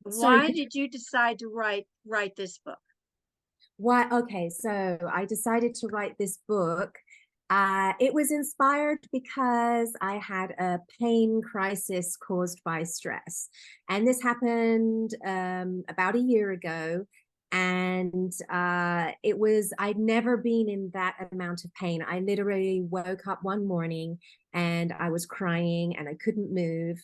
Sorry, Why did you decide to write this book? why? Okay, so I decided to write this book. It was inspired because I had a pain crisis caused by stress. And this happened about a year ago. And I'd never been in that amount of pain. I literally woke up one morning and I was crying and I couldn't move.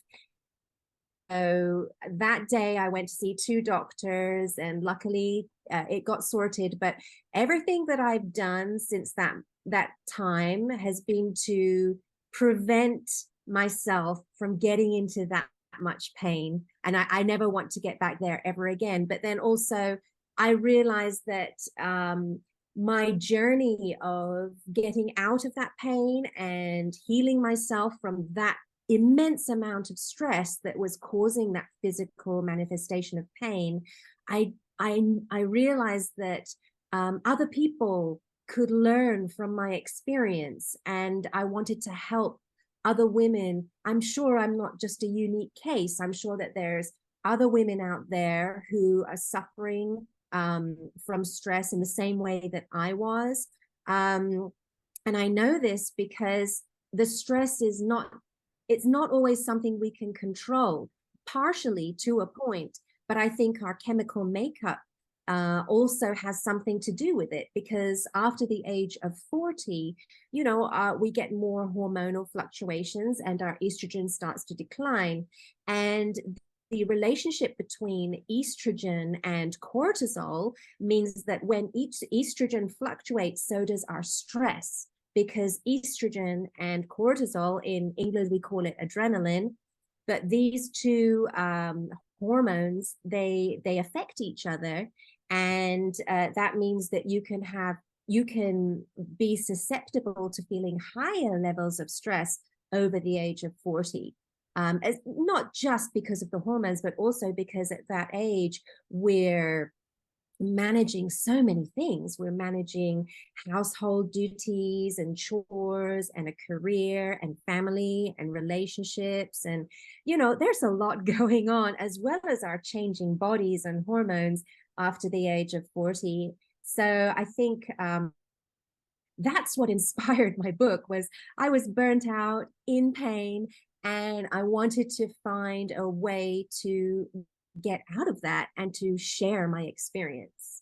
So that day I went to see two doctors and luckily it got sorted. But everything that I've done since that time has been to prevent myself from getting into that much pain. And I never want to get back there ever again. But then also I realized that my journey of getting out of that pain and healing myself from that immense amount of stress that was causing that physical manifestation of pain, I I realized that other people could learn from my experience, and I wanted to help other women. I'm sure I'm not just a unique case. I'm sure that there's other women out there who are suffering from stress in the same way that I was. Um, and I know this because the stress is not it's not always something we can control, partially to a point, but I think our chemical makeup also has something to do with it because after the age of 40, we get more hormonal fluctuations and our estrogen starts to decline. And the relationship between estrogen and cortisol means that when each estrogen fluctuates, so does our stress, because estrogen and cortisol, in English we call it adrenaline, but these two hormones, they affect each other, and that means that you can be susceptible to feeling higher levels of stress over the age of 40. As, not just because of the hormones, but also because at that age we're managing so many things. We're managing household duties and chores and a career and family and relationships. And, there's a lot going on, as well as our changing bodies and hormones after the age of 40. So I think that's what inspired my book. Was I was burnt out, in pain, and I wanted to find a way to get out of that and to share my experience.